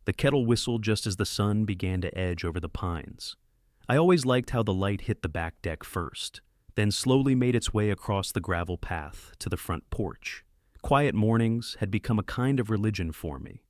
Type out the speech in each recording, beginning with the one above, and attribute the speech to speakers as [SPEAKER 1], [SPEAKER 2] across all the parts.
[SPEAKER 1] The kettle whistled just as the sun began to edge over the pines. I always liked how the light hit the back deck first, then slowly made its way across the gravel path to the front porch. Quiet mornings had become a kind of religion for me.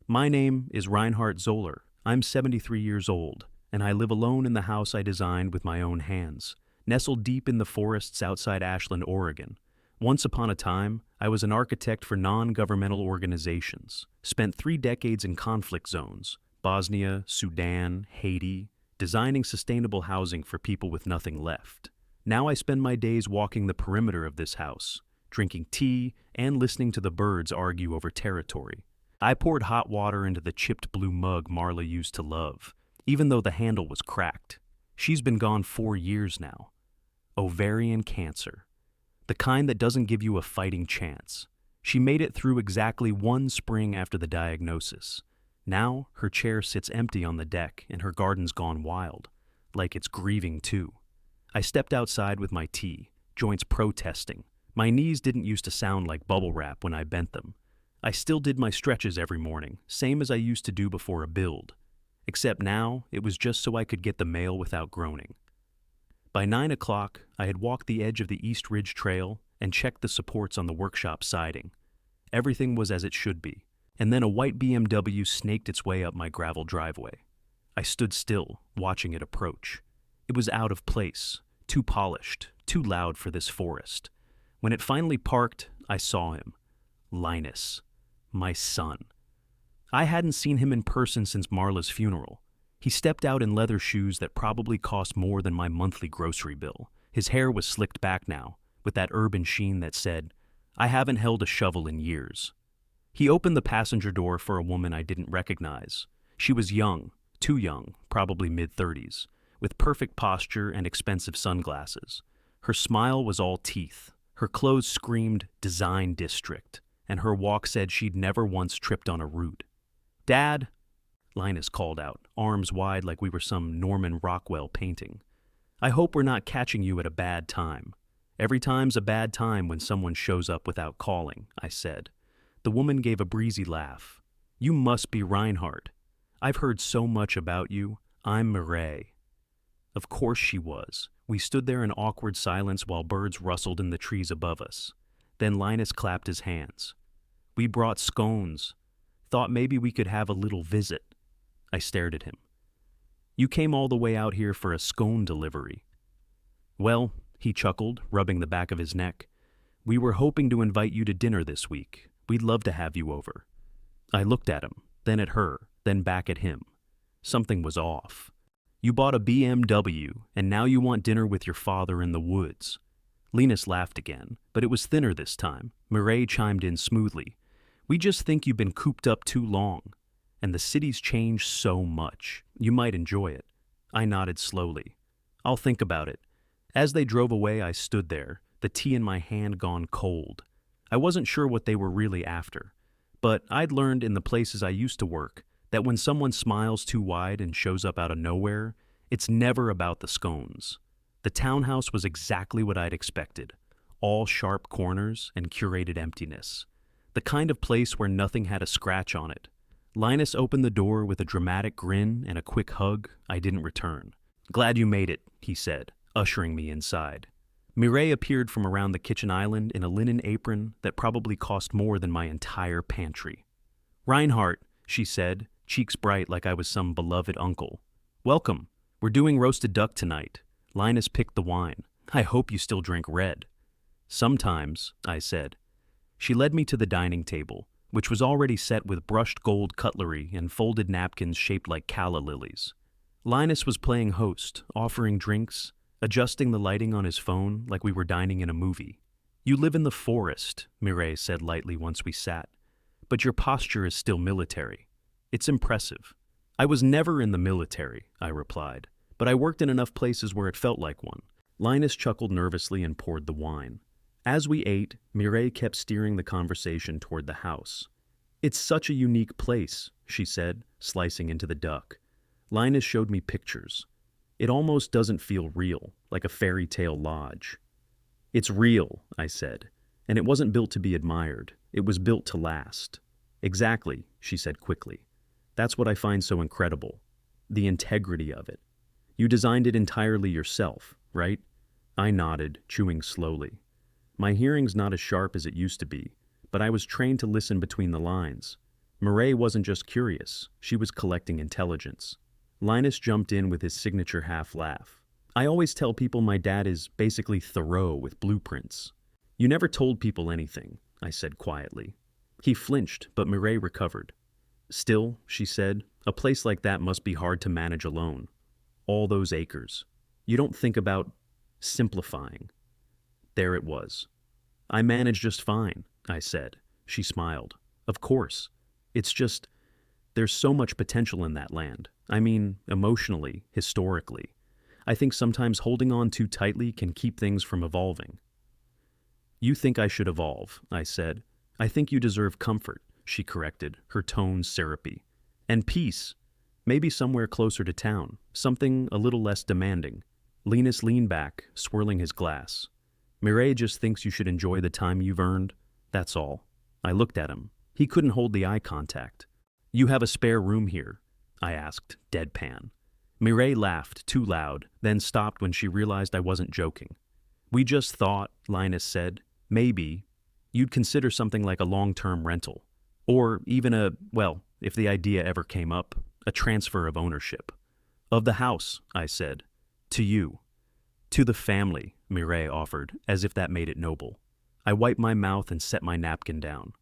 [SPEAKER 1] My name is Reinhard Zoller. I'm 73 years old, and I live alone in the house I designed with my own hands, nestled deep in the forests outside Ashland, Oregon. Once upon a time, I was an architect for non-governmental organizations, spent 3 decades in conflict zones, Bosnia, Sudan, Haiti, designing sustainable housing for people with nothing left. Now I spend my days walking the perimeter of this house, drinking tea and listening to the birds argue over territory. I poured hot water into the chipped blue mug Marla used to love, even though the handle was cracked. She's been gone 4 years now. Ovarian cancer. The kind that doesn't give you a fighting chance. She made it through exactly 1 spring after the diagnosis. Now, her chair sits empty on the deck and her garden's gone wild, like it's grieving too. I stepped outside with my tea, joints protesting. My knees didn't used to sound like bubble wrap when I bent them. I still did my stretches every morning, same as I used to do before a build. Except now, it was just so I could get the mail without groaning. By 9 o'clock, I had walked the edge of the East Ridge Trail and checked the supports on the workshop siding. Everything was as it should be. And then a white BMW snaked its way up my gravel driveway. I stood still, watching it approach. It was out of place, too polished, too loud for this forest. When it finally parked, I saw him. Linus, my son. I hadn't seen him in person since Marla's funeral. He stepped out in leather shoes that probably cost more than my monthly grocery bill. His hair was slicked back now, with that urban sheen that said, "I haven't held a shovel in years." He opened the passenger door for a woman I didn't recognize. She was young, too young, probably mid-30s, with perfect posture and expensive sunglasses. Her smile was all teeth. Her clothes screamed Design District, and her walk said she'd never once tripped on a root. "Dad," Linus called out, arms wide like we were some Norman Rockwell painting. "I hope we're not catching you at a bad time." "Every time's a bad time when someone shows up without calling," I said. The woman gave a breezy laugh. "You must be Reinhard. I've heard so much about you. I'm Mireille." Of course she was. We stood there in awkward silence while birds rustled in the trees above us. Then Linus clapped his hands. "We brought scones. Thought maybe we could have a little visit." I stared at him. "You came all the way out here for a scone delivery." "Well," he chuckled, rubbing the back of his neck, "we were hoping to invite you to dinner this week. We'd love to have you over." I looked at him, then at her, then back at him. Something was off. "You bought a BMW, and now you want dinner with your father in the woods." Linus laughed again, but it was thinner this time. Mireille chimed in smoothly. "We just think you've been cooped up too long, and the city's changed so much. You might enjoy it." I nodded slowly. "I'll think about it." As they drove away, I stood there, the tea in my hand gone cold. I wasn't sure what they were really after, but I'd learned in the places I used to work that when someone smiles too wide and shows up out of nowhere, it's never about the scones. The townhouse was exactly what I'd expected, all sharp corners and curated emptiness. The kind of place where nothing had a scratch on it. Linus opened the door with a dramatic grin and a quick hug I didn't return. "Glad you made it," he said, ushering me inside. Mireille appeared from around the kitchen island in a linen apron that probably cost more than my entire pantry. "Reinhardt," she said, cheeks bright like I was some beloved uncle. "Welcome. We're doing roasted duck tonight." Linus picked the wine. "I hope you still drink red." "Sometimes," I said. She led me to the dining table, which was already set with brushed gold cutlery and folded napkins shaped like calla lilies. Linus was playing host, offering drinks, adjusting the lighting on his phone like we were dining in a movie. "You live in the forest," Mireille said lightly once we sat, "but your posture is still military. It's impressive." "I was never in the military," I replied, "but I worked in enough places where it felt like one." Linus chuckled nervously and poured the wine. As we ate, Mireille kept steering the conversation toward the house. "It's such a unique place," she said, slicing into the duck. Linus showed me pictures. "It almost doesn't feel real, like a fairy tale lodge." "It's real," I said, "and it wasn't built to be admired. It was built to last." "Exactly," she said quickly. That's what I find so incredible. The integrity of it. You designed it entirely yourself, right? I nodded, chewing slowly. My hearing's not as sharp as it used to be, but I was trained to listen between the lines. Mireille wasn't just curious, she was collecting intelligence. Linus jumped in with his signature half-laugh. I always tell people my dad is basically Thoreau with blueprints. You never told people anything, I said quietly. He flinched, but Mireille recovered. Still, she said, a place like that must be hard to manage alone. All those acres. You don't think about simplifying. There it was. I manage just fine, I said. She smiled. Of course. It's just, there's so much potential in that land. I mean, emotionally, historically. I think sometimes holding on too tightly can keep things from evolving. You think I should evolve, I said. I think you deserve comfort, she corrected, her tone syrupy. And peace. Maybe somewhere closer to town, something a little less demanding. Linus leaned back, swirling his glass. Mireille just thinks you should enjoy the time you've earned. That's all. I looked at him. He couldn't hold the eye contact. You have a spare room here? I asked, deadpan. Mireille laughed, too loud, then stopped when she realized I wasn't joking. We just thought, Linus said, maybe you'd consider something like a long-term rental. Or even if the idea ever came up, a transfer of ownership. Of the house, I said. To you. To the family, Mireille offered, as if that made it noble. I wiped my mouth and set my napkin down.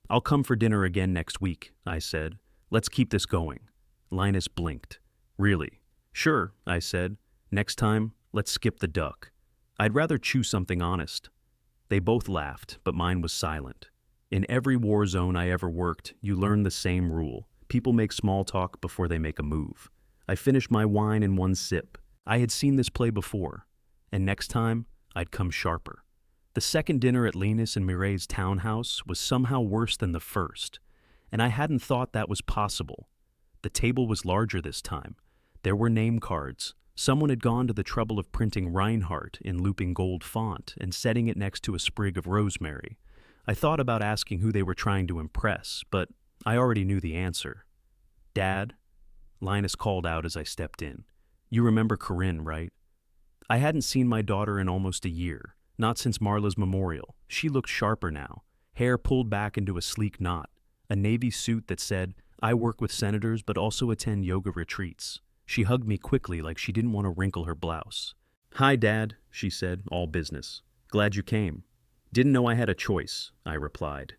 [SPEAKER 1] I'll come for dinner again next week, I said. Let's keep this going. Linus blinked. Really? Sure, I said. Next time, let's skip the duck. I'd rather chew something honest. They both laughed, but mine was silent. In every war zone I ever worked, you learn the same rule. People make small talk before they make a move. I finished my wine in one sip. I had seen this play before, and next time, I'd come sharper. The second dinner at Linus and Mireille's townhouse was somehow worse than the first, and I hadn't thought that was possible. The table was larger this time. There were name cards. Someone had gone to the trouble of printing Reinhardt in looping gold font and setting it next to a sprig of rosemary. I thought about asking who they were trying to impress, but I already knew the answer. Dad? Linus called out as I stepped in. You remember Corinne, right? I hadn't seen my daughter in almost a year, not since Marla's memorial. She looked sharper now, hair pulled back into a sleek knot, a navy suit that said, I work with senators but also attend yoga retreats. She hugged me quickly like she didn't want to wrinkle her blouse. Hi, Dad, she said, all business. Glad you came. Didn't know I had a choice, I replied.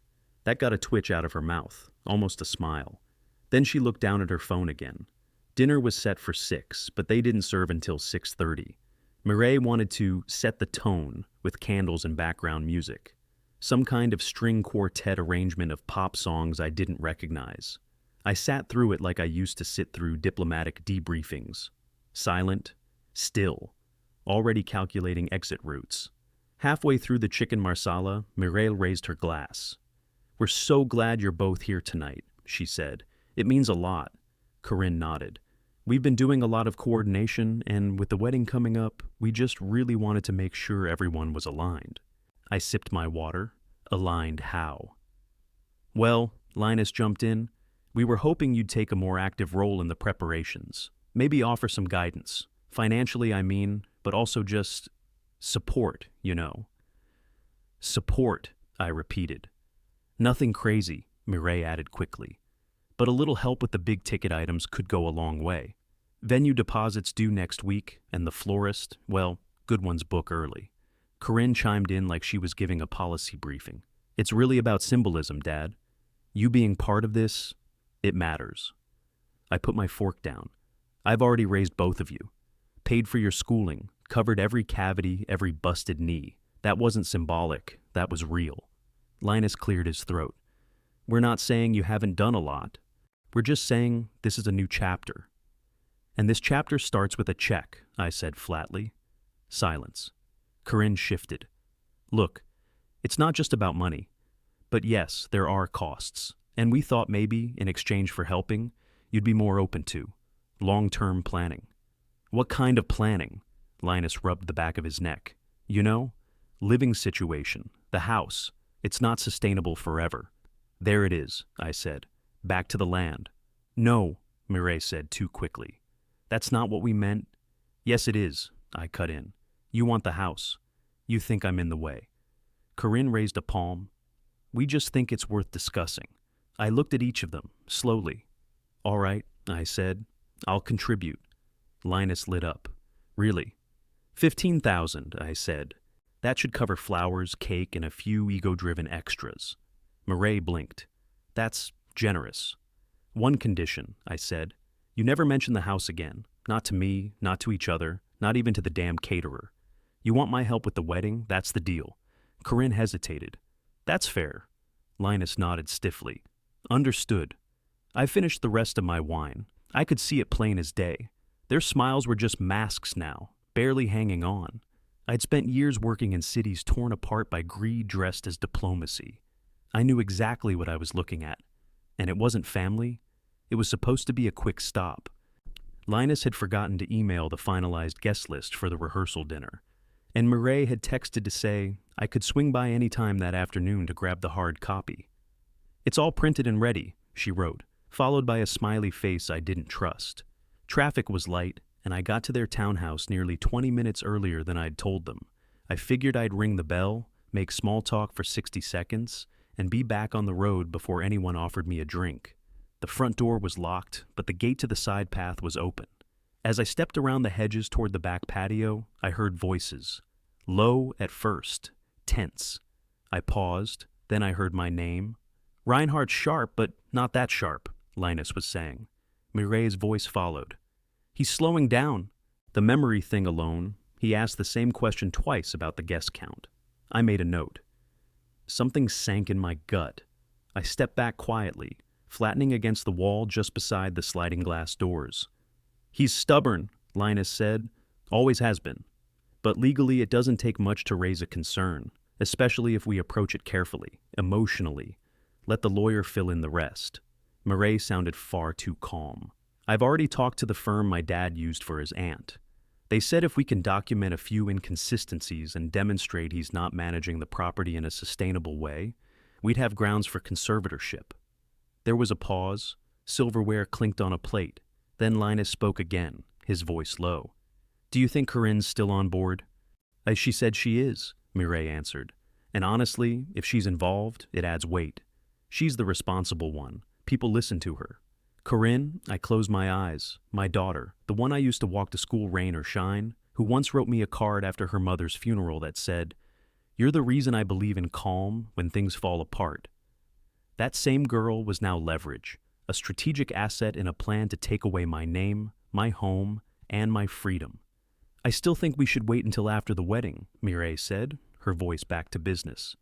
[SPEAKER 1] That got a twitch out of her mouth, almost a smile. Then she looked down at her phone again. Dinner was set for 6, but they didn't serve until 6:30. Mireille wanted to set the tone with candles and background music, some kind of string quartet arrangement of pop songs I didn't recognize. I sat through it like I used to sit through diplomatic debriefings. Silent, still, already calculating exit routes. Halfway through the chicken marsala, Mireille raised her glass. We're so glad you're both here tonight, she said. It means a lot. Corinne nodded. We've been doing a lot of coordination, and with the wedding coming up, we just really wanted to make sure everyone was aligned. I sipped my water. Aligned how? Well, Linus jumped in. We were hoping you'd take a more active role in the preparations. Maybe offer some guidance. Financially, I mean, but also just support, you know. Support, I repeated. Nothing crazy, Mireille added quickly. But a little help with the big-ticket items could go a long way. Venue deposits due next week, and the florist, well, good ones book early. Corinne chimed in like she was giving a policy briefing. It's really about symbolism, Dad. You being part of this, it matters. I put my fork down. I've already raised both of you. Paid for your schooling, covered every cavity, every busted knee. That wasn't symbolic, that was real. Linus cleared his throat. We're not saying you haven't done a lot. We're just saying this is a new chapter. And this chapter starts with a check, I said flatly. Silence. Corinne shifted. Look, it's not just about money. But yes, there are costs. And we thought maybe, in exchange for helping, you'd be more open to long-term planning. What kind of planning? Linus rubbed the back of his neck. You know, living situation, the house. It's not sustainable forever. There it is, I said. Back to the land. No, Mireille said too quickly. That's not what we meant. Yes, it is, I cut in. You want the house. You think I'm in the way. Corinne raised a palm. We just think it's worth discussing. I looked at each of them, slowly. All right, I said. I'll contribute. Linus lit up. Really? 15,000, I said. That should cover flowers, cake, and a few ego-driven extras. Mireille blinked. That's generous. One condition, I said. You never mention the house again. Not to me, not to each other, not even to the damn caterer. You want my help with the wedding? That's the deal. Corinne hesitated. That's fair. Linus nodded stiffly. Understood. I finished the rest of my wine. I could see it plain as day. Their smiles were just masks now, barely hanging on. I'd spent years working in cities torn apart by greed dressed as diplomacy. I knew exactly what I was looking at. And it wasn't family. It was supposed to be a quick stop. Linus had forgotten to email the finalized guest list for the rehearsal dinner, and Mireille had texted to say I could swing by any time that afternoon to grab the hard copy. It's all printed and ready, she wrote, followed by a smiley face I didn't trust. Traffic was light, and I got to their townhouse nearly 20 minutes earlier than I'd told them. I figured I'd ring the bell, make small talk for 60 seconds, and be back on the road before anyone offered me a drink. The front door was locked, but the gate to the side path was open. As I stepped around the hedges toward the back patio, I heard voices. Low at first, tense. I paused, then I heard my name. Reinhardt's sharp, but not that sharp, Linus was saying. Mireille's voice followed. He's slowing down. The memory thing alone, he asked the same question twice about the guest count. I made a note. Something sank in my gut. I stepped back quietly, flattening against the wall just beside the sliding glass doors. He's stubborn, Linus said. Always has been. But legally it doesn't take much to raise a concern, especially if we approach it carefully, emotionally. Let the lawyer fill in the rest. Mireille sounded far too calm. I've already talked to the firm my dad used for his aunt. They said if we can document a few inconsistencies and demonstrate he's not managing the property in a sustainable way, we'd have grounds for conservatorship. There was a pause. Silverware clinked on a plate. Then Linus spoke again, his voice low. Do you think Corinne's still on board? She said she is, Mireille answered. And honestly, if she's involved, it adds weight. She's the responsible one. People listen to her. Corinne, I close my eyes. My daughter, the one I used to walk to school rain or shine, who once wrote me a card after her mother's funeral that said, "You're the reason I believe in calm when things fall apart." That same girl was now leverage, a strategic asset in a plan to take away my name, my home, and my freedom. I still think we should wait until after the wedding, Mireille said, her voice back to business.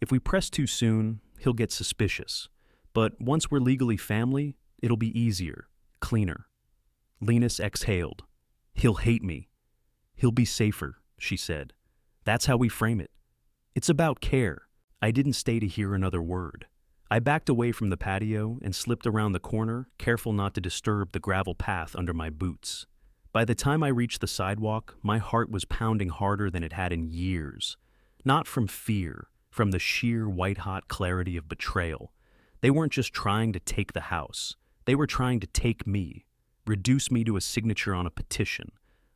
[SPEAKER 1] If we press too soon, he'll get suspicious. But once we're legally family, it'll be easier, cleaner. Linus exhaled. He'll hate me. He'll be safer, she said. That's how we frame it. It's about care. I didn't stay to hear another word. I backed away from the patio and slipped around the corner, careful not to disturb the gravel path under my boots. By the time I reached the sidewalk, my heart was pounding harder than it had in years. Not from fear, from the sheer white-hot clarity of betrayal. They weren't just trying to take the house. They were trying to take me, reduce me to a signature on a petition,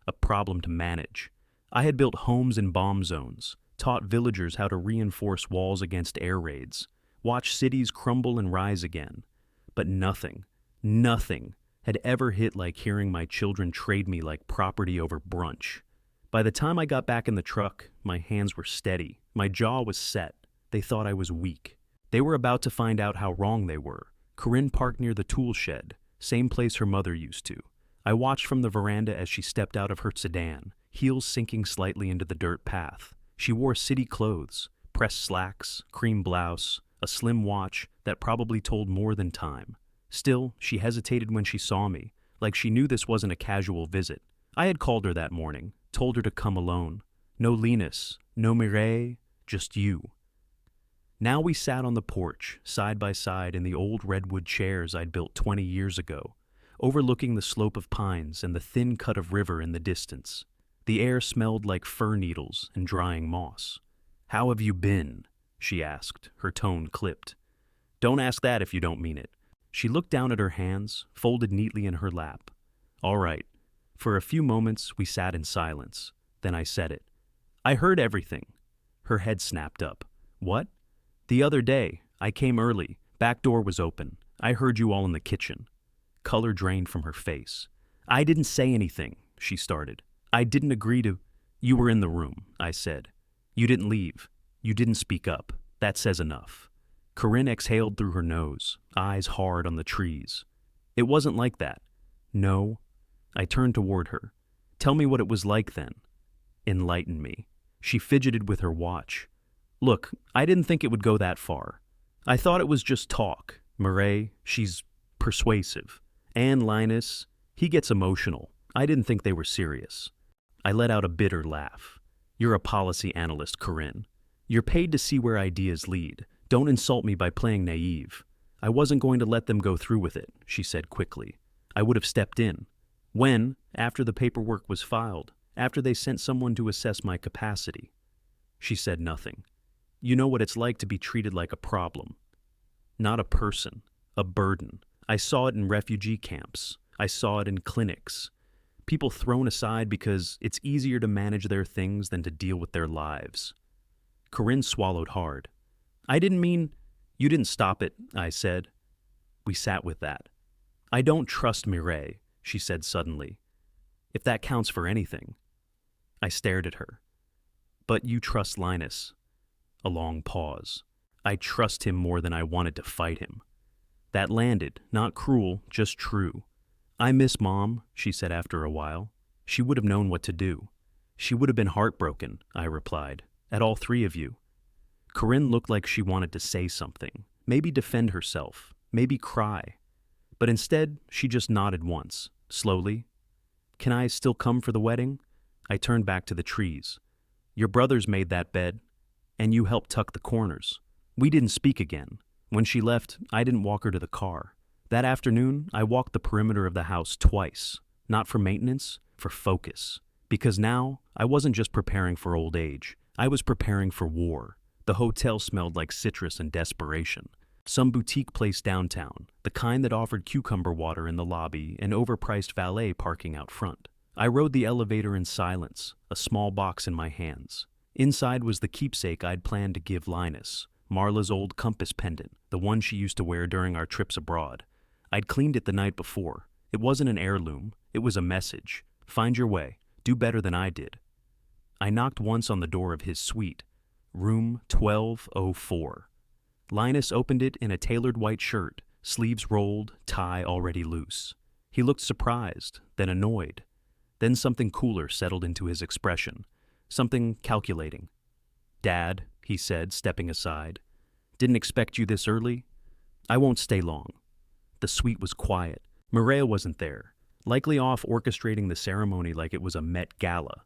[SPEAKER 1] a problem to manage. I had built homes in bomb zones, taught villagers how to reinforce walls against air raids, watched cities crumble and rise again. But nothing had ever hit like hearing my children trade me like property over brunch. By the time I got back in the truck, my hands were steady, my jaw was set. They thought I was weak. They were about to find out how wrong they were. Corinne parked near the tool shed, same place her mother used to. I watched from the veranda as she stepped out of her sedan, heels sinking slightly into the dirt path. She wore city clothes, pressed slacks, cream blouse, a slim watch that probably told more than time. Still, she hesitated when she saw me, like she knew this wasn't a casual visit. I had called her that morning, told her to come alone. No Linus, no Mireille, just you. Now we sat on the porch, side by side in the old redwood chairs I'd built 20 years ago, overlooking the slope of pines and the thin cut of river in the distance. The air smelled like fir needles and drying moss. "How have you been?" she asked, her tone clipped. "Don't ask that if you don't mean it." She looked down at her hands, folded neatly in her lap. All right. For a few moments, we sat in silence. Then I said it. I heard everything. Her head snapped up. What? The other day, I came early. Back door was open. I heard you all in the kitchen. Color drained from her face. I didn't say anything, she started. I didn't agree to. You were in the room, I said. You didn't leave. You didn't speak up. That says enough. Corinne exhaled through her nose, eyes hard on the trees. It wasn't like that. No. I turned toward her. Tell me what it was like then. Enlighten me. She fidgeted with her watch. Look, I didn't think it would go that far. I thought it was just talk. Mireille, she's persuasive. And Linus, he gets emotional. I didn't think they were serious. I let out a bitter laugh. You're a policy analyst, Corinne. You're paid to see where ideas lead. Don't insult me by playing naive. I wasn't going to let them go through with it, she said quickly. I would have stepped in. When? After the paperwork was filed. After they sent someone to assess my capacity. She said nothing. You know what it's like to be treated like a problem. Not a person. A burden. I saw it in refugee camps. I saw it in clinics. People thrown aside because it's easier to manage their things than to deal with their lives. Corinne swallowed hard. I didn't mean... You didn't stop it, I said. We sat with that. I don't trust Mireille, she said suddenly. If that counts for anything. I stared at her. But you trust Linus. A long pause. I trust him more than I wanted to fight him. That landed, not cruel, just true. I miss Mom, she said after a while. She would have known what to do. She would have been heartbroken, I replied, at all three of you. Corinne looked like she wanted to say something, maybe defend herself, maybe cry. But instead, she just nodded once, slowly. Can I still come for the wedding? I turned back to the trees. Your brothers made that bed, and you helped tuck the corners. We didn't speak again. When she left, I didn't walk her to the car. That afternoon, I walked the perimeter of the house twice, not for maintenance, for focus. Because now, I wasn't just preparing for old age. I was preparing for war. The hotel smelled like citrus and desperation. Some boutique place downtown, the kind that offered cucumber water in the lobby and overpriced valet parking out front. I rode the elevator in silence, a small box in my hands. Inside was the keepsake I'd planned to give Linus, Marla's old compass pendant, the one she used to wear during our trips abroad. I'd cleaned it the night before. It wasn't an heirloom. It was a message. Find your way. Do better than I did. I knocked once on the door of his suite. Room 1204. Linus opened it in a tailored white shirt, sleeves rolled, tie already loose. He looked surprised, then annoyed. Then something cooler settled into his expression, something calculating. Dad, he said, stepping aside. Didn't expect you this early? I won't stay long. The suite was quiet. Mireille wasn't there, likely off orchestrating the ceremony like it was a Met Gala.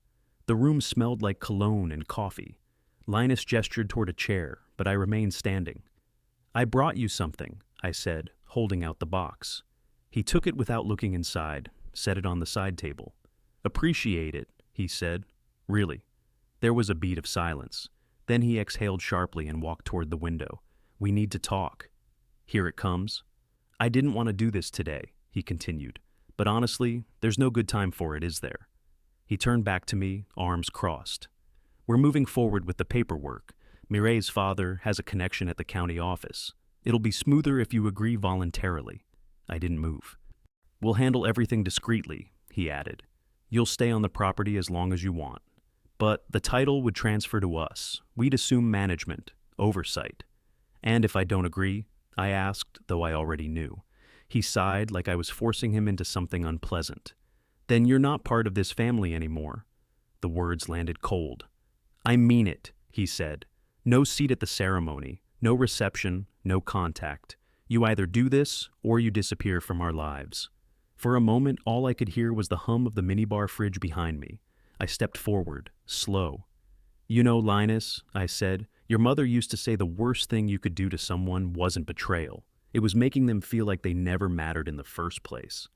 [SPEAKER 1] The room smelled like cologne and coffee. Linus gestured toward a chair, but I remained standing. I brought you something, I said, holding out the box. He took it without looking inside, set it on the side table. Appreciate it, he said. Really. There was a beat of silence. Then he exhaled sharply and walked toward the window. We need to talk. Here it comes. I didn't want to do this today, he continued. But honestly, there's no good time for it, is there? He turned back to me, arms crossed. We're moving forward with the paperwork. Mireille's father has a connection at the county office. It'll be smoother if you agree voluntarily. I didn't move. We'll handle everything discreetly, he added. You'll stay on the property as long as you want. But the title would transfer to us. We'd assume management, oversight. And if I don't agree, I asked, though I already knew. He sighed like I was forcing him into something unpleasant. Then you're not part of this family anymore. The words landed cold. I mean it, he said. No seat at the ceremony, no reception, no contact. You either do this or you disappear from our lives. For a moment, all I could hear was the hum of the minibar fridge behind me. I stepped forward, slow. You know, Linus, I said, your mother used to say the worst thing you could do to someone wasn't betrayal. It was making them feel like they never mattered in the first place.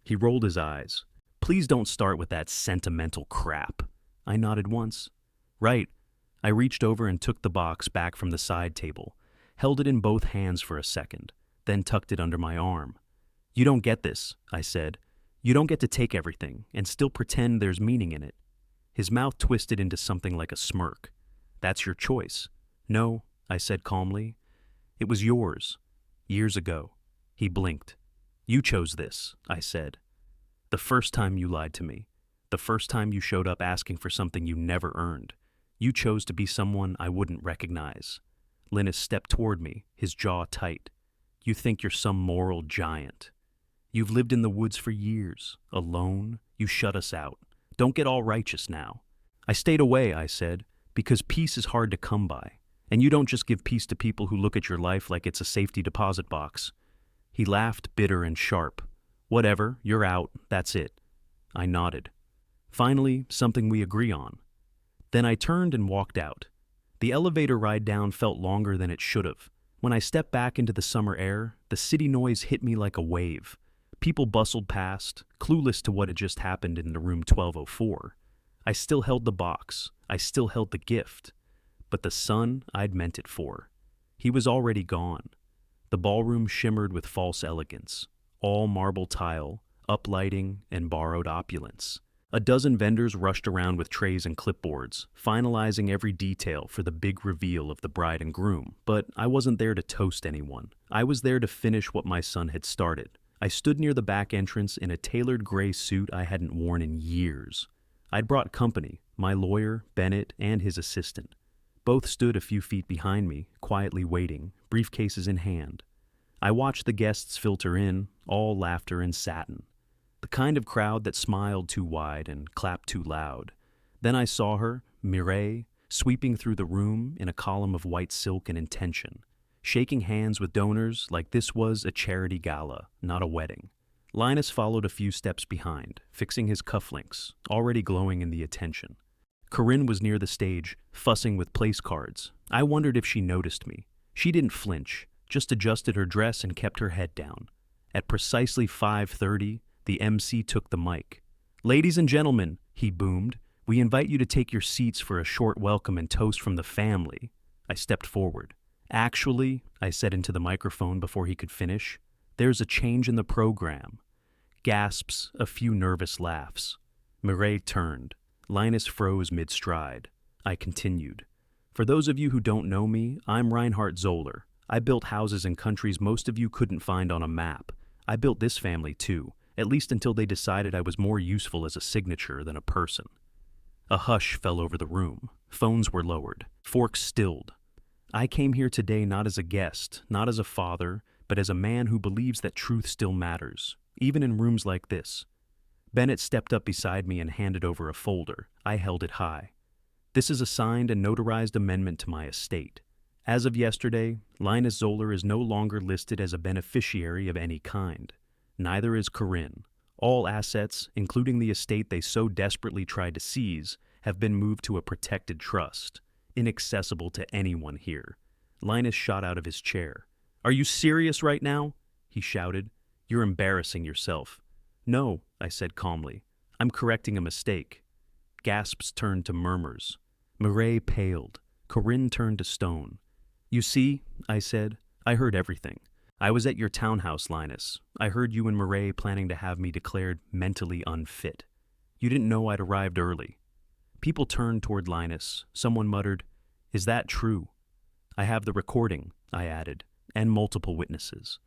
[SPEAKER 1] He rolled his eyes. Please don't start with that sentimental crap. I nodded once. Right. I reached over and took the box back from the side table, held it in both hands for a second. then tucked it under my arm. "You don't get this," I said. "You don't get to take everything and still pretend there's meaning in it." His mouth twisted into something like a smirk. "That's your choice." "No," I said calmly. "It was yours. Years ago." He blinked. "You chose this," I said. "The first time you lied to me. The first time you showed up asking for something you never earned. You chose to be someone I wouldn't recognize." Linus stepped toward me, his jaw tight. "You think you're some moral giant. You've lived in the woods for years, alone. You shut us out. Don't get all righteous now." "I stayed away," I said, "because peace is hard to come by. And you don't just give peace to people who look at your life like it's a safety deposit box." He laughed, bitter and sharp. "Whatever, you're out, that's it." I nodded. Finally, something we agree on. Then I turned and walked out. The elevator ride down felt longer than it should have. When I stepped back into the summer air, the city noise hit me like a wave. People bustled past, clueless to what had just happened in the room 1204. I still held the box. I still held the gift. But the son I'd meant it for. He was already gone. The ballroom shimmered with false elegance. All marble tile, uplighting, and borrowed opulence. A dozen vendors rushed around with trays and clipboards, finalizing every detail for the big reveal of the bride and groom. But I wasn't there to toast anyone. I was there to finish what my son had started. I stood near the back entrance in a tailored gray suit I hadn't worn in years. I'd brought company, my lawyer, Bennett, and his assistant. Both stood a few feet behind me, quietly waiting, briefcases in hand. I watched the guests filter in, all laughter and satin. The kind of crowd that smiled too wide and clapped too loud. Then I saw her, Mireille, sweeping through the room in a column of white silk and intention, shaking hands with donors like this was a charity gala, not a wedding. Linus followed a few steps behind, fixing his cufflinks, already glowing in the attention. Corinne was near the stage, fussing with place cards. I wondered if she noticed me. She didn't flinch, just adjusted her dress and kept her head down. At precisely 5:30, the MC took the mic. "Ladies and gentlemen," he boomed, "we invite you to take your seats for a short welcome and toast from the family." I stepped forward. "Actually," I said into the microphone before he could finish, "there's a change in the program." Gasps, a few nervous laughs. Mireille turned. Linus froze mid-stride. I continued. "For those of you who don't know me, I'm Reinhard Zoller. I built houses in countries most of you couldn't find on a map. I built this family too, at least until they decided I was more useful as a signature than a person." A hush fell over the room. Phones were lowered. Forks stilled. "I came here today not as a guest, not as a father, but as a man who believes that truth still matters, even in rooms like this." Bennett stepped up beside me and handed over a folder. I held it high. "This is a signed and notarized amendment to my estate. As of yesterday, Linus Zoller is no longer listed as a beneficiary of any kind. Neither is Corinne. All assets, including the estate they so desperately tried to seize, have been moved to a protected trust, inaccessible to anyone here." Linus shot out of his chair. "Are you serious right now?" he shouted. "You're embarrassing yourself." "No," I said calmly. "I'm correcting a mistake." Gasps turned to murmurs. Mireille paled. Corinne turned to stone. "You see," I said, "I heard everything. I was at your townhouse, Linus. I heard you and Mireille planning to have me declared mentally unfit. You didn't know I'd arrived early." People turned toward Linus. Someone muttered, "Is that true?" "I have the recording," I added, "and multiple witnesses.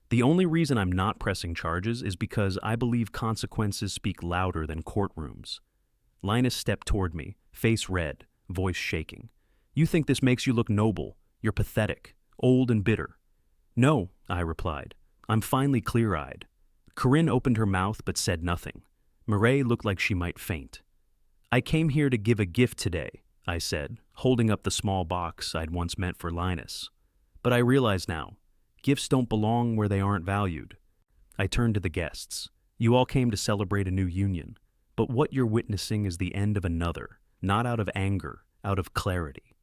[SPEAKER 1] The only reason I'm not pressing charges is because I believe consequences speak louder than courtrooms." Linus stepped toward me, face red, voice shaking. "You think this makes you look noble. You're pathetic, old and bitter." "No," I replied. "I'm finally clear-eyed." Corinne opened her mouth but said nothing. Mireille looked like she might faint. "I came here to give a gift today," I said, holding up the small box I'd once meant for Linus. "But I realize now, gifts don't belong where they aren't valued." I turned to the guests. "You all came to celebrate a new union, but what you're witnessing is the end of another, not out of anger, out of clarity."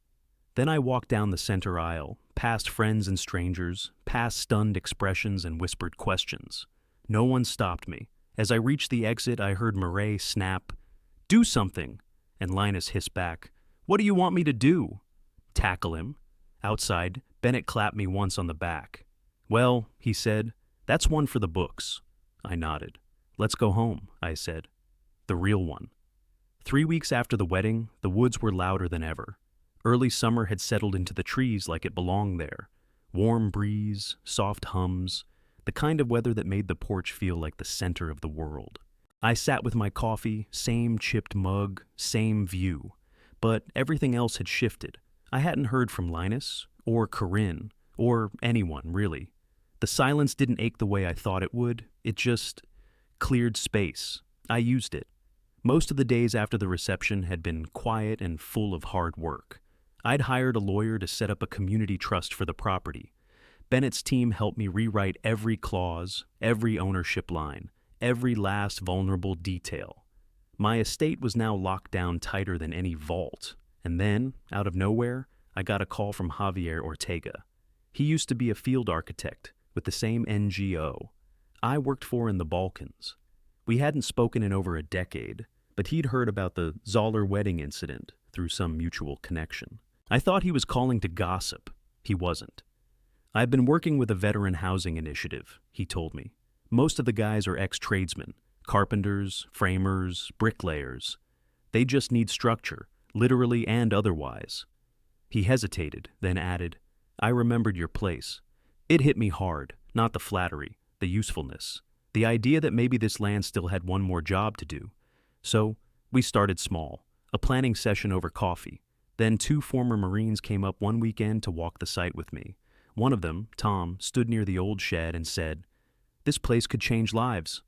[SPEAKER 1] Then I walked down the center aisle, past friends and strangers, past stunned expressions and whispered questions. No one stopped me. As I reached the exit, I heard Mireille snap, "Do something!" and Linus hiss back, "What do you want me to do?" "Tackle him." Outside, Bennett clapped me once on the back. Well, he said, that's one for the books. I nodded. Let's go home, I said. The real one. 3 weeks after the wedding, the woods were louder than ever. Early summer had settled into the trees like it belonged there. Warm breeze, soft hums, the kind of weather that made the porch feel like the center of the world. I sat with my coffee, same chipped mug, same view. But everything else had shifted. I hadn't heard from Linus, or Corinne, or anyone, really. The silence didn't ache the way I thought it would. It just cleared space. I used it. Most of the days after the reception had been quiet and full of hard work. I'd hired a lawyer to set up a community trust for the property. Bennett's team helped me rewrite every clause, every ownership line, every last vulnerable detail. My estate was now locked down tighter than any vault. And then, out of nowhere, I got a call from Javier Ortega. He used to be a field architect with the same NGO I worked for in the Balkans. We hadn't spoken in over a decade, but he'd heard about the Zoller wedding incident through some mutual connection. I thought he was calling to gossip. He wasn't. I've been working with a veteran housing initiative, he told me. Most of the guys are ex-tradesmen, carpenters, framers, bricklayers. They just need structure, literally and otherwise. He hesitated, then added, I remembered your place. It hit me hard, not the flattery, the usefulness, the idea that maybe this land still had one more job to do. So, we started small, a planning session over coffee. Then 2 former Marines came up one weekend to walk the site with me. One of them, Tom, stood near the old shed and said, this place could change lives.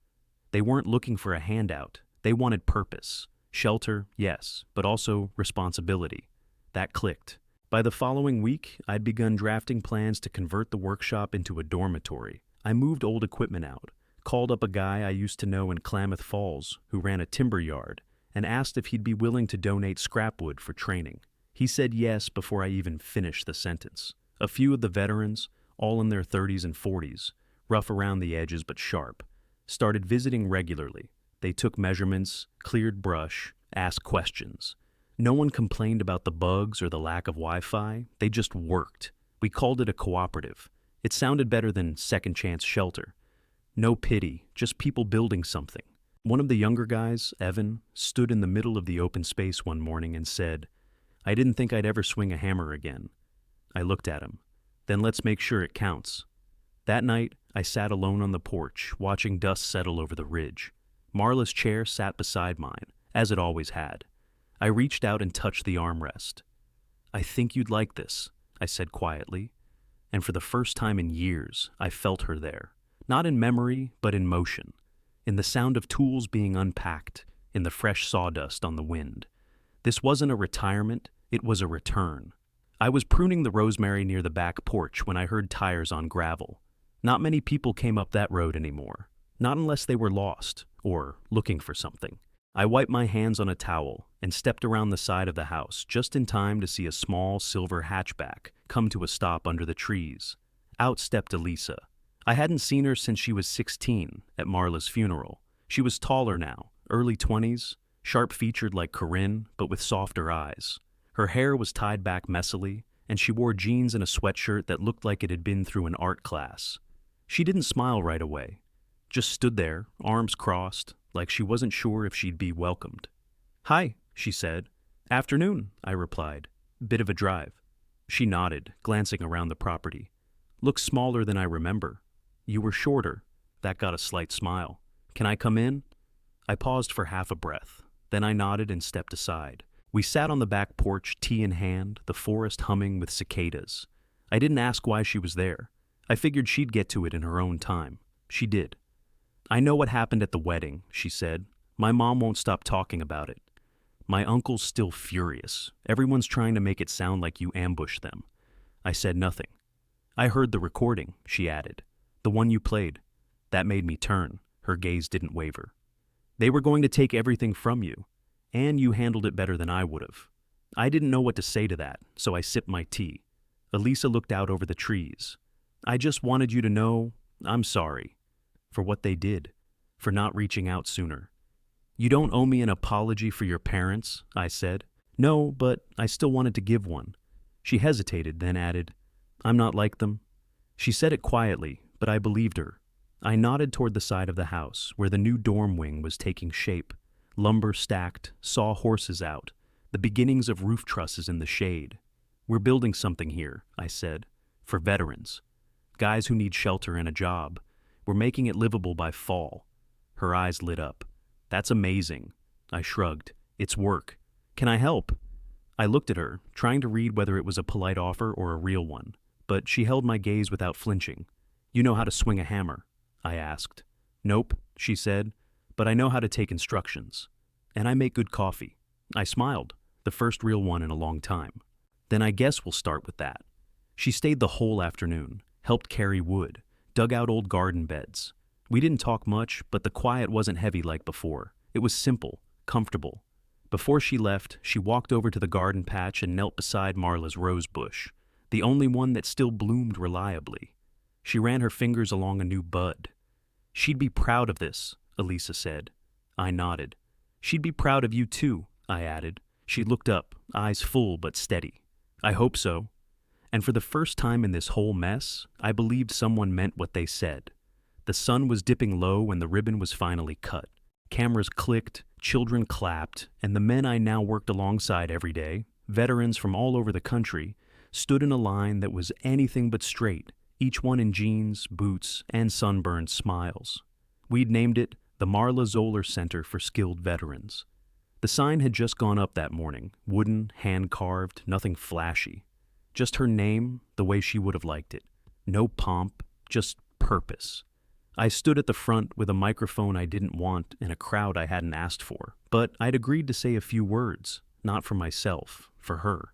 [SPEAKER 1] They weren't looking for a handout. They wanted purpose. Shelter, yes, but also responsibility. That clicked. By the following week, I'd begun drafting plans to convert the workshop into a dormitory. I moved old equipment out, called up a guy I used to know in Klamath Falls who ran a timber yard, and asked if he'd be willing to donate scrap wood for training. He said yes before I even finished the sentence. A few of the veterans, all in their 30s and 40s, rough around the edges but sharp, started visiting regularly. They took measurements, cleared brush, asked questions. No one complained about the bugs or the lack of Wi-Fi. They just worked. We called it a cooperative. It sounded better than second chance shelter. No pity, just people building something. One of the younger guys, Evan, stood in the middle of the open space one morning and said, I didn't think I'd ever swing a hammer again. I looked at him. Then let's make sure it counts. That night, I sat alone on the porch, watching dust settle over the ridge. Marla's chair sat beside mine, as it always had. I reached out and touched the armrest. I think you'd like this, I said quietly. And for the first time in years, I felt her there. Not in memory, but in motion. In the sound of tools being unpacked, in the fresh sawdust on the wind. This wasn't a retirement, it was a return. I was pruning the rosemary near the back porch when I heard tires on gravel. Not many people came up that road anymore. Not unless they were lost, or looking for something. I wiped my hands on a towel and stepped around the side of the house just in time to see a small silver hatchback come to a stop under the trees. Out stepped Elisa. I hadn't seen her since she was 16 at Marla's funeral. She was taller now, early 20s, sharp-featured like Corinne, but with softer eyes. Her hair was tied back messily, and she wore jeans and a sweatshirt that looked like it had been through an art class. She didn't smile right away, just stood there, arms crossed, like she wasn't sure if she'd be welcomed. Hi, she said. Afternoon, I replied. Bit of a drive. She nodded, glancing around the property. Looks smaller than I remember. You were shorter. That got a slight smile. Can I come in? I paused for half a breath. Then I nodded and stepped aside. We sat on the back porch, tea in hand, the forest humming with cicadas. I didn't ask why she was there. I figured she'd get to it in her own time. She did. I know what happened at the wedding, she said. My mom won't stop talking about it. My uncle's still furious. Everyone's trying to make it sound like you ambushed them. I said nothing. I heard the recording, she added. The one you played. That made me turn. Her gaze didn't waver. They were going to take everything from you, and you handled it better than I would have. I didn't know what to say to that, so I sipped my tea. Elisa looked out over the trees. I just wanted you to know I'm sorry. For what they did, for not reaching out sooner. You don't owe me an apology for your parents, I said. No, but I still wanted to give one. She hesitated, then added, I'm not like them. She said it quietly, but I believed her. I nodded toward the side of the house, where the new dorm wing was taking shape. Lumber stacked, saw horses out, the beginnings of roof trusses in the shade. We're building something here, I said, for veterans. Guys who need shelter and a job. We're making it livable by fall. Her eyes lit up. That's amazing. I shrugged. It's work. Can I help? I looked at her, trying to read whether it was a polite offer or a real one, but she held my gaze without flinching. You know how to swing a hammer? I asked. Nope, she said, but I know how to take instructions. And I make good coffee. I smiled, the first real one in a long time. Then I guess we'll start with that. She stayed the whole afternoon, helped carry wood, dug out old garden beds. We didn't talk much, but the quiet wasn't heavy like before. It was simple, comfortable. Before she left, she walked over to the garden patch and knelt beside Marla's rose bush, the only one that still bloomed reliably. She ran her fingers along a new bud. She'd be proud of this, Elisa said. I nodded. She'd be proud of you too, I added. She looked up, eyes full but steady. I hope so. And for the first time in this whole mess, I believed someone meant what they said. The sun was dipping low and the ribbon was finally cut. Cameras clicked, children clapped, and the men I now worked alongside every day, veterans from all over the country, stood in a line that was anything but straight, each one in jeans, boots, and sunburned smiles. We'd named it the Marla Zoller Center for Skilled Veterans. The sign had just gone up that morning, wooden, hand-carved, nothing flashy. Just her name, the way she would have liked it. No pomp, just purpose. I stood at the front with a microphone I didn't want and a crowd I hadn't asked for, but I'd agreed to say a few words, not for myself, for her.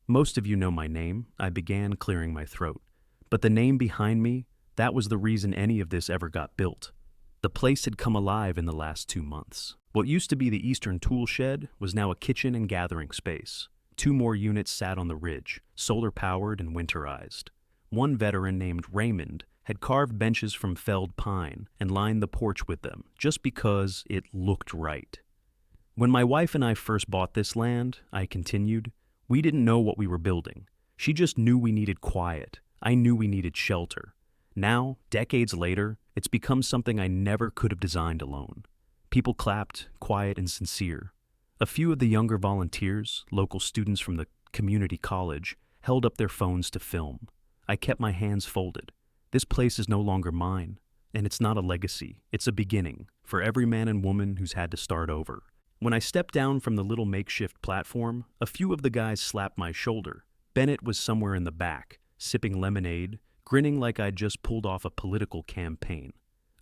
[SPEAKER 1] Most of you know my name, I began, clearing my throat. But the name behind me, that was the reason any of this ever got built. The place had come alive in the last 2 months. What used to be the Eastern Tool Shed was now a kitchen and gathering space. 2 more units sat on the ridge, solar-powered and winterized. One veteran named Raymond had carved benches from felled pine and lined the porch with them, just because it looked right. When my wife and I first bought this land, I continued, we didn't know what we were building. She just knew we needed quiet. I knew we needed shelter. Now, decades later, it's become something I never could have designed alone. People clapped, quiet and sincere. A few of the younger volunteers, local students from the community college, held up their phones to film. I kept my hands folded. This place is no longer mine, and it's not a legacy. It's a beginning for every man and woman who's had to start over. When I stepped down from the little makeshift platform, a few of the guys slapped my shoulder. Bennett was somewhere in the back, sipping lemonade, grinning like I'd just pulled off a political campaign.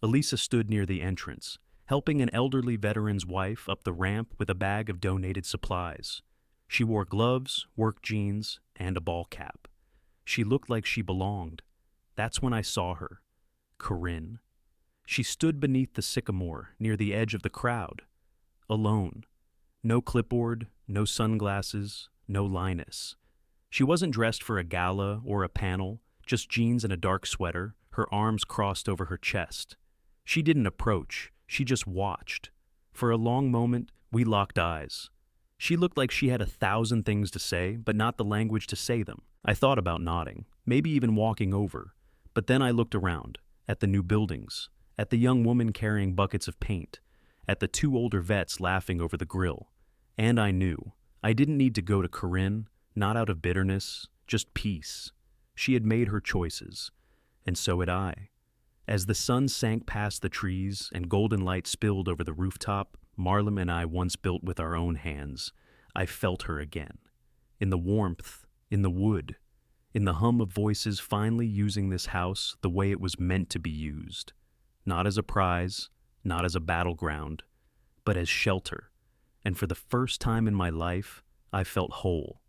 [SPEAKER 1] Elisa stood near the entrance, helping an elderly veteran's wife up the ramp with a bag of donated supplies. She wore gloves, work jeans, and a ball cap. She looked like she belonged. That's when I saw her. Corinne. She stood beneath the sycamore near the edge of the crowd. Alone. No clipboard, no sunglasses, no Linus. She wasn't dressed for a gala or a panel, just jeans and a dark sweater, her arms crossed over her chest. She didn't approach, she just watched. For a long moment, we locked eyes. She looked like she had 1,000 things to say, but not the language to say them. I thought about nodding, maybe even walking over. But then I looked around, at the new buildings, at the young woman carrying buckets of paint, at the 2 older vets laughing over the grill. And I knew. I didn't need to go to Corinne, not out of bitterness, just peace. She had made her choices, and so had I. As the sun sank past the trees and golden light spilled over the rooftop Marlem and I once built with our own hands, I felt her again. In the warmth, in the wood, in the hum of voices finally using this house the way it was meant to be used. Not as a prize, not as a battleground, but as shelter. And for the first time in my life, I felt whole.